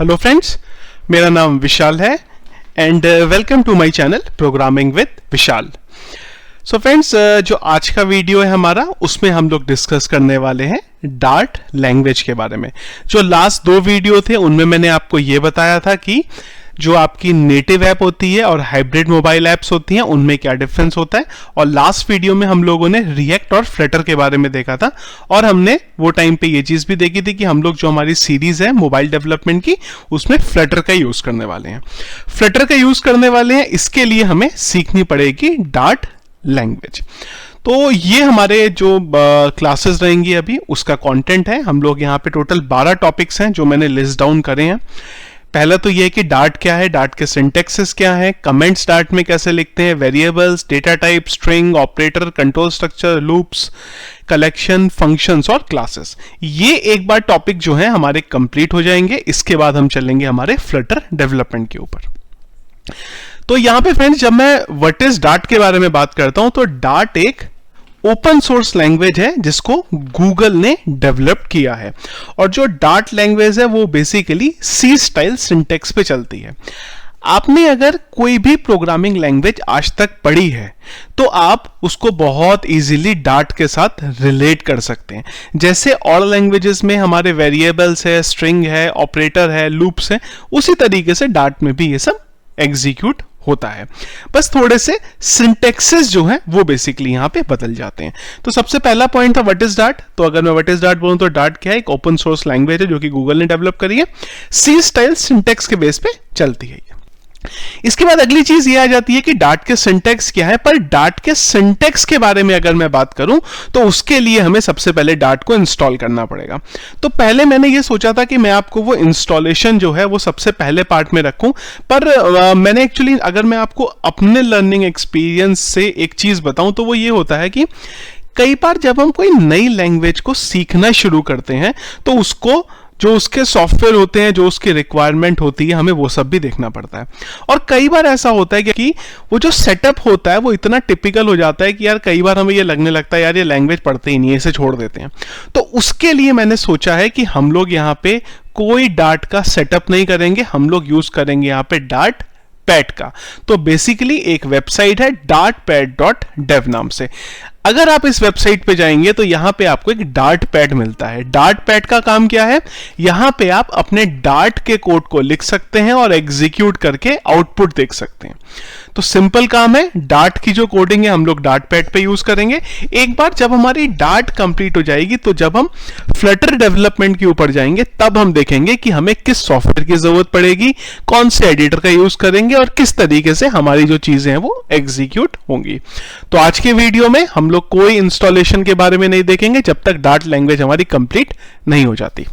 Hello friends, मेरा नाम विशाल है and welcome to my channel programming with Vishal. So friends, जो आज का वीडियो है हमारा, उसमें हम लोग डिस्कस करने वाले हैं डार्ट लैंग्वेज के बारे में। जो लास्ट दो वीडियो थे उनमें मैंने आपको ये बताया था कि जो आपकी नेटिव ऐप होती है और हाइब्रिड मोबाइल ऐप्स होती हैं उनमें क्या डिफरेंस होता है। और लास्ट वीडियो में हम लोगों ने रिएक्ट और फ्लटर के बारे में देखा था और हमने वो टाइम पे ये चीज भी देखी थी कि हम लोग जो हमारी सीरीज है मोबाइल डेवलपमेंट की, उसमें फ्लटर का यूज करने वाले हैं। फ्लटर का यूज करने वाले हैं, इसके लिए हमें सीखनी पड़ेगी डार्ट लैंग्वेज। तो ये हमारे जो क्लासेस रहेंगी अभी, उसका कंटेंट है। हम लोग यहाँ पे टोटल 12 टॉपिक्स हैं जो मैंने लिस्ट डाउन करे हैं। पहला तो ये है कि डार्ट क्या है, डार्ट के सिंटैक्सेस क्या है, कमेंट्स डार्ट में कैसे लिखते हैं, variables, data type, string, operator, control structure, loops, collection, functions और क्लासेस। ये एक बार टॉपिक जो है हमारे कंप्लीट हो जाएंगे। इसके बाद हम चलेंगे हमारे फ्लटर डेवलपमेंट के ऊपर। तो यहां पे फ्रेंड्स, जब मैं व्हाट इज डार्ट के बारे में बात करता हूं तो डार्ट एक ओपन सोर्स लैंग्वेज है जिसको गूगल ने डेवलप किया है। और जो डार्ट लैंग्वेज है वो बेसिकली सी स्टाइल सिंटेक्स पे चलती है। आपने अगर कोई भी प्रोग्रामिंग लैंग्वेज आज तक पढ़ी है तो आप उसको बहुत इजीली डार्ट के साथ रिलेट कर सकते हैं। जैसे और लैंग्वेजेस में हमारे वेरिएबल्स है, स्ट्रिंग है, ऑपरेटर है, लूप्स है, उसी तरीके से डार्ट में भी ये सब एग्जीक्यूट होता है। बस थोड़े से सिंटैक्सेस जो है वो बेसिकली यहां पे बदल जाते हैं। तो सबसे पहला पॉइंट था व्हाट इज डार्ट। तो अगर मैं व्हाट इज डार्ट बोलूं तो डार्ट क्या है, एक ओपन सोर्स लैंग्वेज है जो कि गूगल ने डेवलप करी है, सी स्टाइल सिंटैक्स के बेस पे चलती है। इसके बाद अगली चीज ये आ जाती है कि डार्ट के सिंटैक्स क्या है। पर डार्ट के सिंटैक्स के बारे में अगर मैं बात करूं तो उसके लिए हमें सबसे पहले डार्ट को इंस्टॉल करना पड़ेगा। तो पहले मैंने ये सोचा था कि मैं आपको वो इंस्टॉलेशन जो है वो सबसे पहले पार्ट में रखूं, पर मैंने एक्चुअली, अगर मैं आपको अपने लर्निंग एक्सपीरियंस से एक चीज बताऊं तो वो ये होता है कि कई बार जब हम कोई नई लैंग्वेज को सीखना शुरू करते हैं तो उसको जो उसके सॉफ्टवेयर होते हैं, जो उसकी रिक्वायरमेंट होती है, हमें वो सब भी देखना पड़ता है। और कई बार ऐसा होता है कि वो जो सेटअप होता है वो इतना टिपिकल हो जाता है कि यार कई बार हमें ये लगने लगता है यार ये लैंग्वेज पढ़ते ही नहीं है, इसे छोड़ देते हैं। तो उसके लिए मैंने सोचा है कि हम लोग यहाँ पे कोई डार्ट का सेटअप नहीं करेंगे, हम लोग यूज करेंगे यहाँ पे डार्ट पैड का। तो बेसिकली एक वेबसाइट है dartpad.dev नाम से। अगर आप इस वेबसाइट पे जाएंगे तो यहां पे आपको एक डार्ट पैड मिलता है। डार्ट पैड का काम क्या है, यहां पे आप अपने डार्ट के कोड को लिख सकते हैं और एग्जीक्यूट करके आउटपुट देख सकते हैं। तो सिंपल काम है। डार्ट की जो कोडिंग है हम लोग डार्ट पैड पे यूज करेंगे। एक बार जब हमारी डार्ट कंप्लीट हो जाएगी तो जब हम फ्लटर डेवलपमेंट के ऊपर जाएंगे तब हम देखेंगे कि हमें किस सॉफ्टवेयर की जरूरत पड़ेगी, कौन से एडिटर का यूज करेंगे और किस तरीके से हमारी जो चीजें हैं वो एग्जीक्यूट होंगी। तो आज के वीडियो में हम लोग कोई इंस्टॉलेशन के बारे में नहीं देखेंगे जब तक डार्ट लैंग्वेज हमारी कंप्लीट नहीं हो जाती।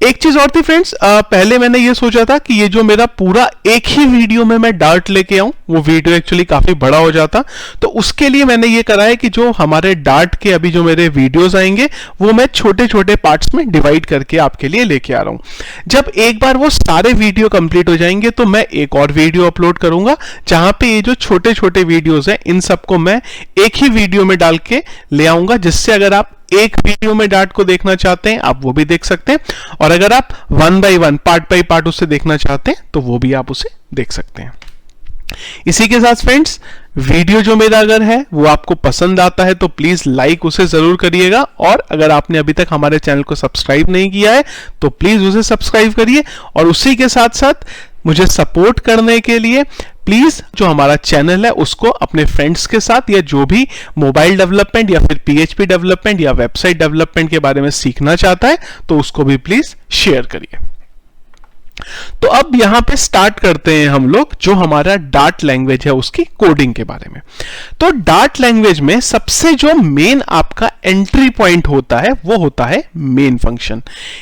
एक चीज और थी फ्रेंड्स, पहले मैंने ये सोचा था कि ये जो मेरा पूरा एक ही वीडियो में मैं डार्ट लेके आऊं, वो वीडियो एक्चुअली काफी बड़ा हो जाता। तो उसके लिए मैंने ये करा है कि जो हमारे डार्ट के अभी जो मेरे वीडियोस आएंगे वो मैं छोटे छोटे पार्ट्स में डिवाइड करके आपके लिए लेके आ रहा हूं। जब एक बार वो सारे वीडियो कंप्लीट हो जाएंगे तो मैं एक और वीडियो अपलोड करूंगा जहां पे ये जो छोटे छोटे वीडियोस हैं इन सबको मैं एक ही वीडियो में डाल के ले आऊंगा, जिससे अगर आप एक वीडियो में डार्ट को देखना चाहते हैं आप वो भी देख सकते हैं, और अगर आप one by one, part by part उसे देखना चाहते हैं तो वो भी आप उसे देख सकते हैं। इसी के साथ फ्रेंड्स, वीडियो जो मेरा अगर है वो आपको पसंद आता है तो प्लीज लाइक उसे जरूर करिएगा, और अगर आपने अभी तक हमारे चैनल को सब्सक्राइब नहीं किया है तो प्लीज उसे सब्सक्राइब करिए। और उसी के साथ साथ मुझे सपोर्ट करने के लिए प्लीज जो हमारा चैनल है उसको अपने फ्रेंड्स के साथ, या जो भी मोबाइल डेवलपमेंट या फिर पीएचपी डेवलपमेंट या वेबसाइट डेवलपमेंट के बारे में सीखना चाहता है तो उसको भी प्लीज शेयर करिए। तो अब यहां पे स्टार्ट करते हैं हम लोग जो हमारा डार्ट लैंग्वेज है उसकी कोडिंग के बारे में। तो डार्ट लैंग्वेज में सबसे जो मेन आपका एंट्री पॉइंट होता है वो होता है मेन फंक्शन।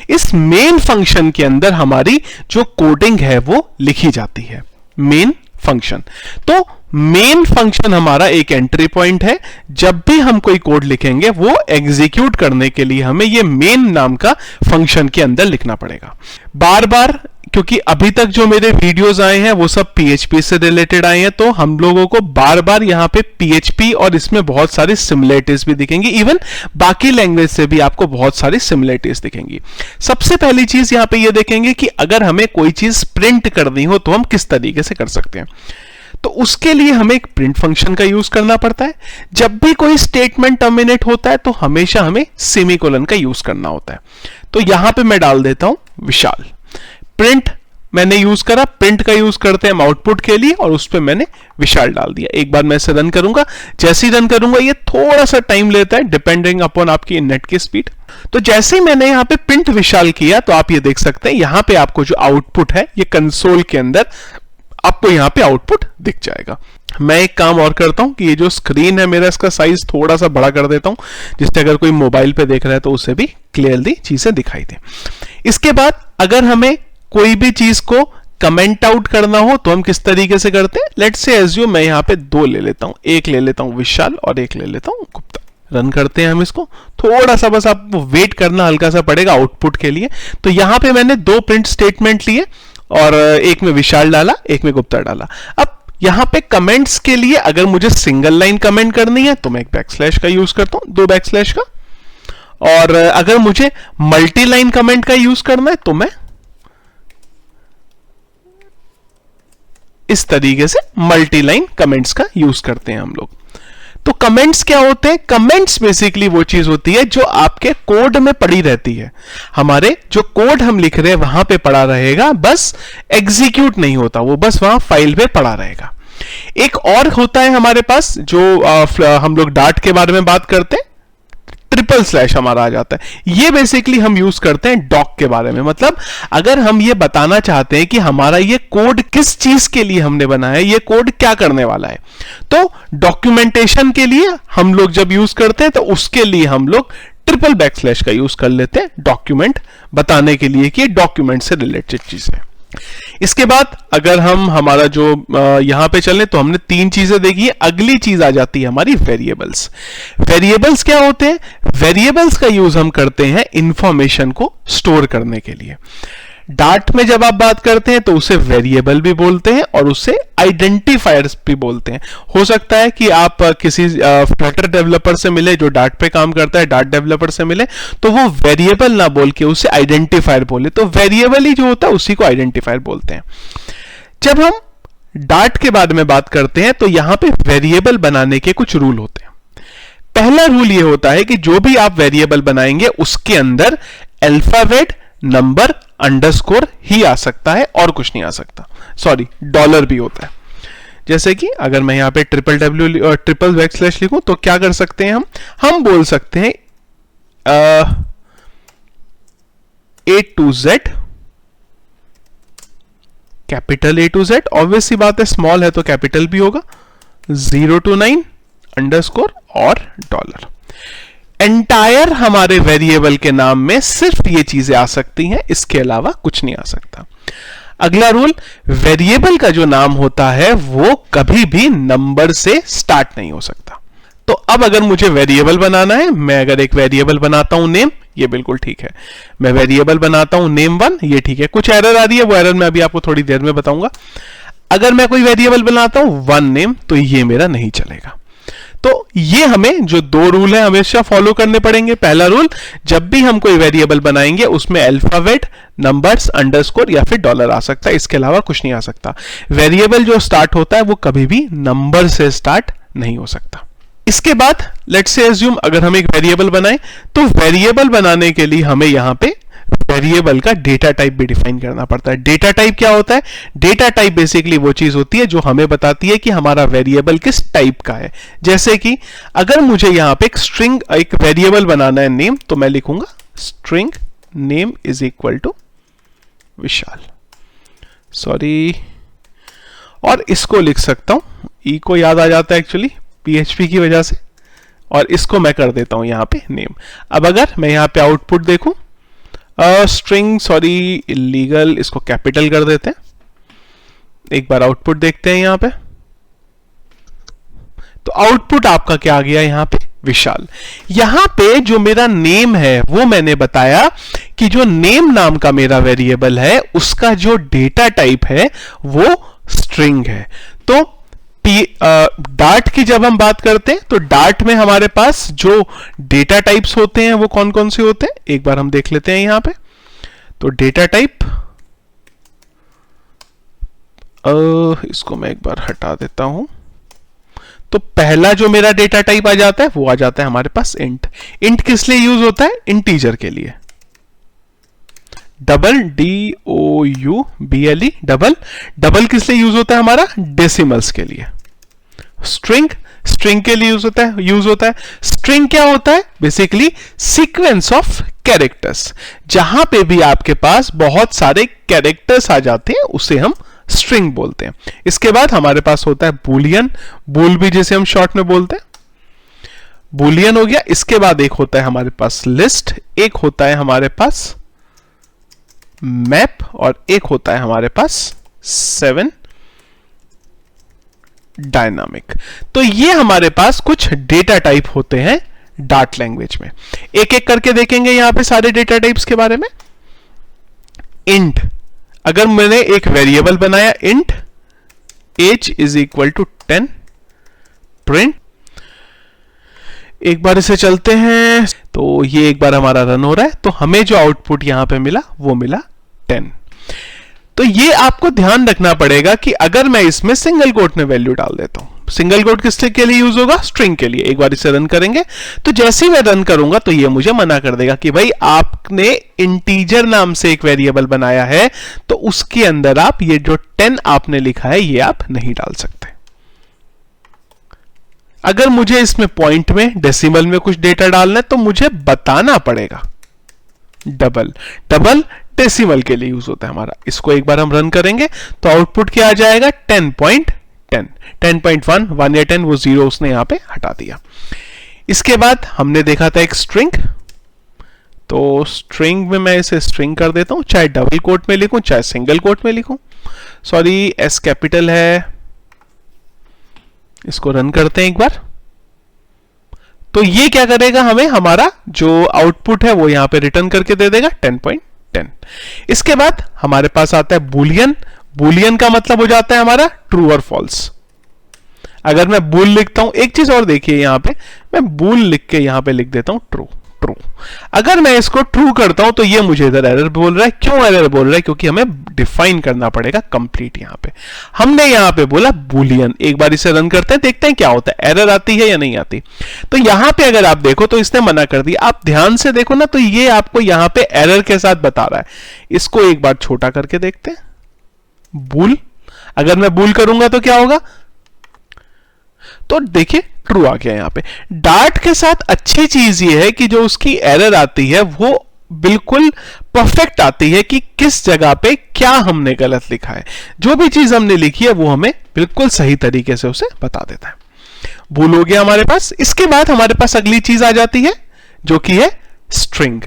इस मेन फंक्शन के अंदर हमारी जो कोडिंग है वो लिखी जाती है, मेन फंक्शन। तो मेन फंक्शन हमारा एक एंट्री पॉइंट है। जब भी हम कोई कोड लिखेंगे वो एग्जीक्यूट करने के लिए हमें ये मेन नाम का फंक्शन के अंदर लिखना पड़ेगा। बार बार क्योंकि अभी तक जो मेरे वीडियोस आए हैं वो सब PHP से रिलेटेड आए हैं, तो हम लोगों को बार बार यहाँ पे PHP और इसमें बहुत सारी सिमिलरिटीज भी दिखेंगी, इवन बाकी लैंग्वेज से भी आपको बहुत सारी सिमिलरिटीज दिखेंगी। सबसे पहली चीज यहाँ पे ये देखेंगे कि अगर हमें कोई चीज प्रिंट करनी हो तो हम किस तरीके से कर सकते हैं। तो उसके लिए हमें एक प्रिंट फंक्शन का यूज करना पड़ता है। जब भी कोई स्टेटमेंट टर्मिनेट होता है तो हमेशा हमें सेमीकोलन का यूज करना होता है। तो यहां पे मैं डाल देता हूं विशाल। प्रिंट मैंने यूज करा, प्रिंट का यूज करते हैं हम आउटपुट के लिए, और उस पर मैंने विशाल डाल दिया। एक बार मैं इसे रन करूंगा, जैसे ही रन करूंगा ये थोड़ा सा टाइम लेता है डिपेंडिंग अपॉन आपकी नेट की स्पीड। तो जैसे ही मैंने यहाँ पे प्रिंट विशाल किया तो आप ये देख सकते हैं यहाँ पे आपको जो आउटपुट है ये कंसोल के अंदर आपको यहाँ पे आउटपुट दिख जाएगा। मैं एक काम और करता हूं कि ये जो स्क्रीन है मेरा, इसका साइज थोड़ा सा बड़ा कर देता हूं, जिससे अगर कोई मोबाइल पे देख रहा है तो उसे भी क्लियरली चीजें दिखाई दे। इसके बाद अगर हमें कोई भी चीज को कमेंट आउट करना हो तो हम किस तरीके से करते हैं। लेट्स से एज्यूम मैं यहाँ पे दो ले लेता हूं, एक ले लेता हूं विशाल और एक ले लेता हूं गुप्ता। रन करते हैं हम इसको, थोड़ा सा बस आपको वेट करना हल्का सा पड़ेगा आउटपुट के लिए। तो यहां पे मैंने दो प्रिंट स्टेटमेंट लिए और एक में विशाल डाला, एक में गुप्ता डाला। अब यहां पे कमेंट्स के लिए अगर मुझे सिंगल लाइन कमेंट करनी है तो मैं एक बैकस्लैश का यूज करता हूं, दो बैकस्लैश का। और अगर मुझे मल्टी लाइन कमेंट का यूज करना है तो मैं इस तरीके से मल्टी लाइन कमेंट्स का यूज करते हैं हम लोग। तो कमेंट्स क्या होते हैं? कमेंट्स बेसिकली वो चीज होती है जो आपके कोड में पड़ी रहती है। हमारे जो कोड हम लिख रहे हैं वहां पे पड़ा रहेगा, बस एग्जीक्यूट नहीं होता, वो बस वहां फाइल पे पड़ा रहेगा। एक और होता है हमारे पास जो हम लोग डाट के बारे में बात करते हैं, ट्रिपल स्लैश हमारा आ जाता है। ये बेसिकली हम यूज करते हैं डॉक के बारे में। मतलब अगर हम ये बताना चाहते हैं कि हमारा ये कोड किस चीज के लिए हमने बनाया है, ये कोड क्या करने वाला है, तो डॉक्यूमेंटेशन के लिए हम लोग जब यूज करते हैं तो उसके लिए हम लोग ट्रिपल बैकस्लैश का यूज कर लेते हैं, डॉक्यूमेंट बताने के लिए कि डॉक्यूमेंट से रिलेटेड चीज है। इसके बाद अगर हम हमारा जो यहां पे चलें तो हमने तीन चीजें देखी है। अगली चीज आ जाती है हमारी वेरिएबल्स। वेरिएबल्स क्या होते हैं? वेरिएबल्स का यूज हम करते हैं इंफॉर्मेशन को स्टोर करने के लिए। डाट में जब आप बात करते हैं तो उसे वेरिएबल भी बोलते हैं और उसे आइडेंटिफायर्स भी बोलते हैं। हो सकता है कि आप किसी फ्लटर डेवलपर से मिले जो डाट पे काम करता है, डाट डेवलपर से मिले तो वो वेरिएबल ना बोल के उसे आइडेंटिफायर बोले, तो वेरिएबल ही जो होता है उसी को आइडेंटिफायर बोलते हैं। जब हम डाट के बारे में बात करते हैं तो यहां पे वेरिएबल बनाने के कुछ रूल होते हैं। पहला रूल ये होता है कि जो भी आप वेरिएबल बनाएंगे उसके अंदर अल्फाबेट, नंबर, अंडरस्कोर ही आ सकता है और कुछ नहीं आ सकता। सॉरी, डॉलर भी होता है। जैसे कि अगर मैं यहां पे ट्रिपल बैकस्लैश लिखूं तो क्या कर सकते हैं हम बोल सकते हैं A to Z, capital A to Z, obvious सी बात है स्मॉल है तो कैपिटल भी होगा, 0 to 9 अंडरस्कोर और डॉलर। एंटायर हमारे वेरिएबल के नाम में सिर्फ ये चीजें आ सकती हैं, इसके अलावा कुछ नहीं आ सकता। अगला रूल, वेरिएबल का जो नाम होता है वो कभी भी नंबर से स्टार्ट नहीं हो सकता। तो अब अगर मुझे वेरिएबल बनाना है, मैं अगर एक वेरिएबल बनाता हूं नेम, ये बिल्कुल ठीक है। मैं वेरिएबल बनाता हूं name1, ये ठीक है। कुछ एरर आ रही है, वो एरर मैं अभी आपको थोड़ी देर में बताऊंगा। अगर मैं कोई वेरिएबल बनाता हूं one name, तो ये मेरा नहीं चलेगा। तो ये हमें जो दो रूल है हमेशा फॉलो करने पड़ेंगे। पहला रूल, जब भी हम कोई वेरिएबल बनाएंगे उसमें अल्फाबेट, नंबर्स, अंडरस्कोर या फिर डॉलर आ सकता है, इसके अलावा कुछ नहीं आ सकता। वेरिएबल जो स्टार्ट होता है वो कभी भी नंबर से स्टार्ट नहीं हो सकता। इसके बाद लेट्स से अज्यूम अगर हम एक वेरिएबल बनाएं तो वेरिएबल बनाने के लिए हमें यहां पे वेरिएबल का डेटा टाइप भी डिफाइन करना पड़ता है। डेटा टाइप क्या होता है? डेटा टाइप बेसिकली वो चीज होती है जो हमें बताती है कि हमारा वेरिएबल किस टाइप का है। जैसे कि अगर मुझे यहां पे एक वेरिएबल बनाना है नेम, तो मैं लिखूंगा string name is equal to Vishal. Sorry, और इसको लिख सकता हूं, ई को याद आ जाता है एक्चुअली PHP की वजह से, और इसको मैं कर देता हूं यहां पे नेम। अब अगर मैं यहां पे आउटपुट देखूं, स्ट्रिंग, सॉरी इलीगल, इसको कैपिटल कर देते हैं। एक बार आउटपुट देखते हैं यहां पे, तो आउटपुट आपका क्या आ गया यहां पे? विशाल। यहां पे जो मेरा नेम है वो मैंने बताया कि जो नेम नाम का मेरा वेरिएबल है उसका जो डेटा टाइप है वो स्ट्रिंग है। तो डार्ट की जब हम बात करते हैं तो डार्ट में हमारे पास जो डेटा टाइप्स होते हैं वो कौन कौन से होते हैं, एक बार हम देख लेते हैं यहां पे। तो डेटा टाइप, इसको मैं एक बार हटा देता हूं। तो पहला जो मेरा डेटा टाइप आ जाता है वो आ जाता है हमारे पास इंट। इंट किस लिए यूज होता है, इंटीजर के लिए। Double, DOUBLE, double. डबल किस लिए यूज होता है हमारा, डेसिमल्स के लिए। स्ट्रिंग, स्ट्रिंग के लिए यूज होता है। स्ट्रिंग क्या होता है, बेसिकली सीक्वेंस ऑफ कैरेक्टर्स। जहां पे भी आपके पास बहुत सारे कैरेक्टर्स आ जाते हैं उसे हम स्ट्रिंग बोलते हैं। इसके बाद हमारे पास होता है बूलियन, बूल भी जैसे हम शॉर्ट में बोलते हैं, बूलियन हो गया। इसके बाद एक होता है हमारे पास लिस्ट, एक होता है हमारे पास मैप, और एक होता है हमारे पास 7 डायनामिक। तो ये हमारे पास कुछ डेटा टाइप होते हैं डार्ट लैंग्वेज में। एक एक करके देखेंगे यहां पे सारे डेटा टाइप्स के बारे में। इंट, अगर मैंने एक वेरिएबल बनाया int age is equal to 10, print. एक बार इसे चलते हैं, तो ये एक बार हमारा रन हो रहा है, तो हमें जो आउटपुट यहां पे मिला वो मिला 10। तो ये आपको ध्यान रखना पड़ेगा कि अगर मैं इसमें सिंगल कोट में वैल्यू डाल देता हूं, सिंगल कोट किस के लिए यूज होगा, स्ट्रिंग के लिए। एक बार इसे रन करेंगे तो जैसे ही मैं रन करूंगा तो ये मुझे मना कर देगा कि भाई आपने इंटीजर नाम से एक वेरिएबल बनाया है, तो उसके अंदर आप ये जो 10 आपने लिखा है ये आप नहीं डाल सकते। अगर मुझे इसमें पॉइंट में, डेसिमल में कुछ डेटा डालना है तो मुझे बताना पड़ेगा। डबल, डबल डेसिमल के लिए यूज होता है हमारा। इसको एक बार हम रन करेंगे तो आउटपुट क्या आ जाएगा, 10.10, 10.1, 1 या 10, वो 0 उसने यहां पे हटा दिया। इसके बाद हमने देखा था एक स्ट्रिंग, तो स्ट्रिंग में मैं इसे स्ट्रिंग कर देता हूं, चाहे डबल कोट में लिखूं चाहे सिंगल कोट में लिखूं। सॉरी, एस कैपिटल है। इसको रन करते हैं एक बार, तो ये क्या करेगा, हमें हमारा जो आउटपुट है वो यहां पे रिटर्न करके दे देगा 10.10। इसके बाद हमारे पास आता है बूलियन। बूलियन का मतलब हो जाता है हमारा ट्रू और फॉल्स। अगर मैं बूल लिखता हूं, एक चीज और देखिए यहां पे, मैं बूल लिख के यहां पे लिख देता हूं ट्रू, ट्रू। अगर मैं इसको ट्रू करता हूं तो ये मुझे इधर एरर बोल रहा है। क्यों एरर बोल रहा है, क्योंकि हमें डिफाइन करना पड़ेगा कंप्लीट। यहां पे हमने यहां पे बोला बूलियन। एक बार इसे रन करते हैं, देखते हैं क्या होता है, एरर आती है या नहीं आती। तो यहां पे अगर आप देखो तो इसने मना कर दिया। आप ध्यान से देखो ना, तो ये आपको यहां पे एरर के साथ बता रहा है। इसको एक बार छोटा करके देखते हैं, बूल। अगर मैं बूल करूंगा तो क्या होगा, तो देखिए ट्रू आ गया। यहां पे डार्ट के साथ अच्छी चीज ये है कि जो उसकी एरर आती है वो बिल्कुल परफेक्ट आती है कि किस जगह पे क्या हमने गलत लिखा है। जो भी चीज हमने लिखी है वो हमें बिल्कुल सही तरीके से उसे बता देता है। भूल हो गया हमारे पास। इसके बाद हमारे पास अगली चीज आ जाती है जो कि है स्ट्रिंग।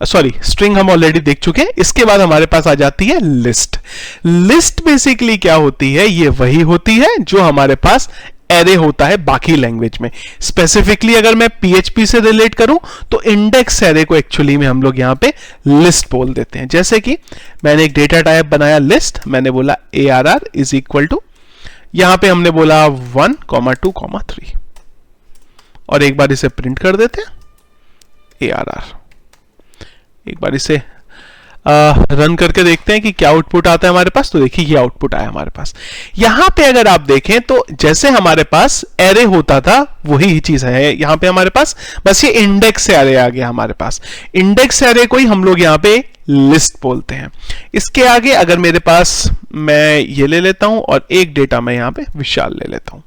सॉरी, स्ट्रिंग हम ऑलरेडी देख चुके हैं। इसके बाद हमारे पास आ जाती है लिस्ट। लिस्ट बेसिकली क्या होती है, ये वही होती है जो हमारे पास एरे होता है बाकी लैंग्वेज में। स्पेसिफिकली अगर मैं PHP से रिलेट करूं तो इंडेक्स एरे को एक्चुअली में हम लोग यहां पे लिस्ट बोल देते हैं। जैसे कि मैंने एक डेटा टाइप बनाया लिस्ट, मैंने बोला ARR इज इक्वल टू, यहां पे हमने बोला 1, 2, 3, और एक बार इसे प्रिंट कर देते हैं ARR। एक बार इसे रन करके देखते हैं कि क्या आउटपुट आता है हमारे पास। तो देखिए ये आउटपुट आया हमारे पास। यहां पे अगर आप देखें तो जैसे हमारे पास एरे होता था वही चीज है यहां पे हमारे पास, बस ये इंडेक्स एरे आ गया हमारे पास। इंडेक्स एरे को ही हम लोग यहां पे लिस्ट बोलते हैं। इसके आगे अगर मेरे पास, मैं ये ले लेता हूं और एक डेटा मैं यहां पे विशाल ले लेता हूं।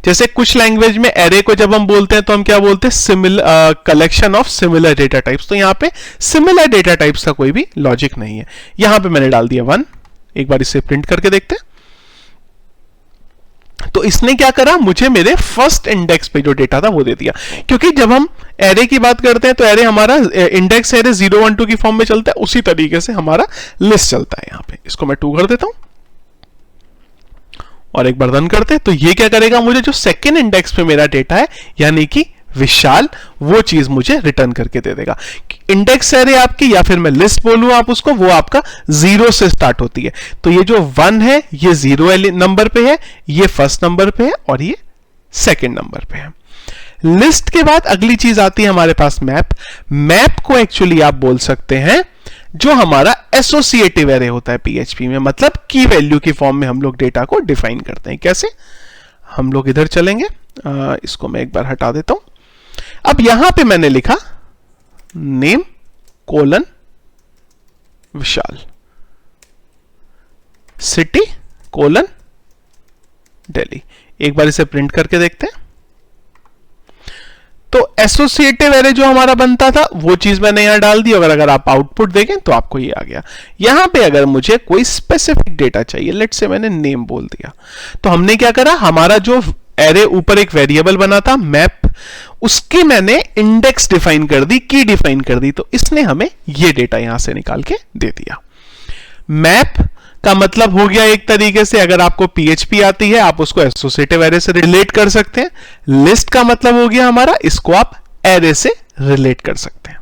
जैसे कुछ लैंग्वेज में एरे को जब हम बोलते हैं तो हम क्या बोलते हैं, similar collection of similar data types. तो यहां पे सिमिलर डेटा टाइप्स का कोई भी लॉजिक नहीं है। यहां पे मैंने डाल दिया 1। एक बार इसे प्रिंट करके देखते हैं। तो इसने क्या करा, मुझे मेरे फर्स्ट इंडेक्स पे जो डेटा था वो दे दिया। क्योंकि जब हम एरे की बात करते हैं तो एरे हमारा इंडेक्स एरे 0, 1, 2 की फॉर्म में चलता है, उसी तरीके से हमारा लिस्ट चलता है। यहां पे इसको मैं 2 कर देता हूं और एक बार रन करते हैं। तो ये क्या करेगा, मुझे जो सेकेंड इंडेक्स पे मेरा डेटा है यानी कि विशाल वो चीज मुझे रिटर्न करके दे देगा। इंडेक्स एरे आपकी, या फिर मैं लिस्ट बोलूं आप उसको, वो आपका 0 से स्टार्ट होती है। तो ये जो 1 है ये 0 नंबर पे है, ये फर्स्ट नंबर पे है और ये सेकंड नंबर पे है। लिस्ट के बाद अगली चीज आती है हमारे पास मैप। मैप को एक्चुअली आप बोल सकते हैं जो हमारा एसोसिएटिव एरे होता है पीएचपी में, मतलब की वैल्यू की फॉर्म में हम लोग डेटा को डिफाइन करते हैं। कैसे? हम लोग इधर चलेंगे, इसको मैं एक बार हटा देता हूं। अब यहां पे मैंने लिखा नेम कोलन विशाल, सिटी कोलन दिल्ली। एक बार इसे प्रिंट करके देखते हैं। तो एसोसिएटिव एरे जो हमारा बनता था वो चीज मैंने यहां डाल दी। अगर आप आउटपुट देखें तो आपको ये आ गया। यहां पे अगर मुझे कोई स्पेसिफिक डेटा चाहिए, लेट्स से मैंने नेम बोल दिया, तो हमने क्या करा, हमारा जो एरे ऊपर एक वेरिएबल बना था मैप, उसकी मैंने इंडेक्स डिफाइन कर दी, की डिफाइन कर दी, तो इसने हमें ये डेटा यहां से निकाल के दे दिया। मैप का मतलब हो गया एक तरीके से, अगर आपको पीएचपी आती है आप उसको एसोसिएटिव एरे से रिलेट कर सकते हैं। लिस्ट का मतलब हो गया हमारा, इसको आप एरे से रिलेट कर सकते हैं।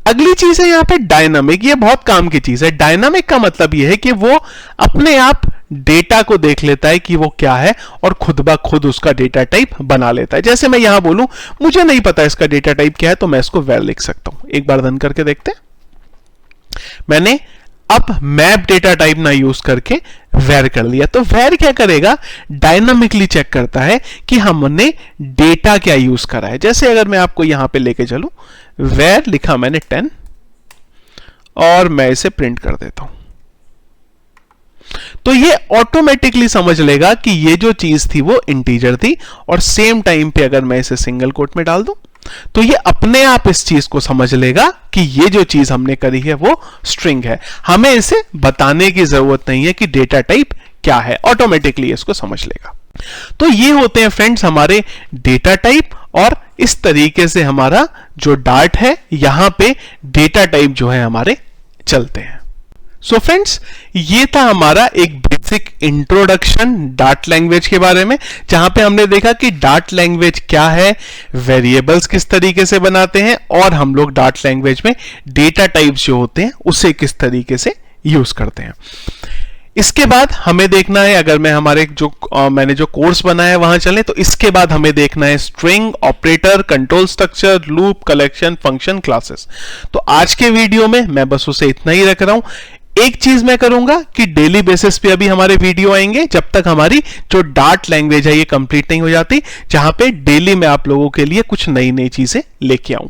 अगली चीज है यहां पे डायनामिक। ये बहुत काम की चीज है। डायनामिक का मतलब ये है कि वो अपने आप डेटा को देख लेता है कि वो क्या है और खुद ब खुद उसका डेटा टाइप बना लेता है। जैसे मैं यहां बोलूं मुझे नहीं पता इसका डेटा टाइप क्या है, तो मैं इसको वैर लिख सकता हूं। एक बार रन करके देखते हैं। मैंने अब मैप डेटा टाइप ना यूज करके वैर कर लिया। तो वैर क्या करेगा, डायनामिकली चेक करता है कि हमने डेटा क्या यूज करा है। जैसे अगर मैं आपको यहां पे लेके चलूं, वैर लिखा मैंने 10 और मैं इसे प्रिंट कर देता हूं, तो ये ऑटोमेटिकली समझ लेगा कि ये जो चीज थी वो इंटीजर थी। और सेम टाइम पे अगर मैं इसे सिंगल कोट में डाल दूं तो ये अपने आप इस चीज को समझ लेगा कि ये जो चीज हमने करी है वो स्ट्रिंग है। हमें इसे बताने की जरूरत नहीं है कि डेटा टाइप क्या है, ऑटोमेटिकली इसको समझ लेगा। तो ये होते हैं फ्रेंड्स हमारे डेटा टाइप, और इस तरीके से हमारा जो डार्ट है यहां पे डेटा टाइप जो है हमारे चलते हैं। सो फ्रेंड्स, ये था हमारा एक बेसिक इंट्रोडक्शन डार्ट लैंग्वेज के बारे में, जहां पे हमने देखा कि डार्ट लैंग्वेज क्या है, वेरिएबल्स किस तरीके से बनाते हैं, और हम लोग डार्ट लैंग्वेज में डेटा टाइप्स जो होते हैं उसे किस तरीके से यूज करते हैं। इसके बाद हमें देखना है, अगर मैं हमारे जो मैंने जो कोर्स बनाया है वहां चलें, तो इसके बाद हमें देखना है string, operator, control structure, loop, collection, function, classes. तो आज के वीडियो में मैं बस उसे इतना ही रख रहा हूं। एक चीज मैं करूंगा कि डेली बेसिस पे अभी हमारे वीडियो आएंगे, जब तक हमारी जो डार्ट लैंग्वेज है ये कंप्लीट नहीं हो जाती, जहां पे डेली मैं आप लोगों के लिए कुछ नई नई चीजें लेके आऊं।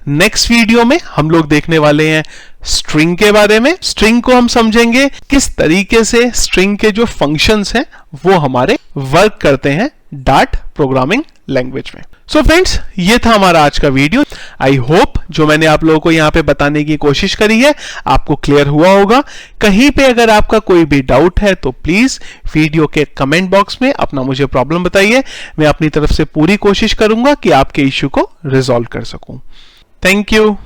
नेक्स्ट वीडियो में हम लोग देखने वाले हैं स्ट्रिंग के बारे में। स्ट्रिंग को हम समझेंगे किस तरीके से स्ट्रिंग के जो फंक्शंस हैं वो हमारे वर्क करते हैं डार्ट प्रोग्रामिंग लैंग्वेज में। सो फ्रेंड्स, ये था हमारा आज का वीडियो। आई होप जो मैंने आप लोगों को यहां पे बताने की कोशिश करी है आपको क्लियर हुआ होगा। कहीं पे अगर आपका कोई भी डाउट है तो प्लीज वीडियो के कमेंट बॉक्स में अपना मुझे प्रॉब्लम बताइए। मैं अपनी तरफ से पूरी कोशिश करूंगा कि आपके इश्यू को रिजॉल्व कर सकूं। Thank you.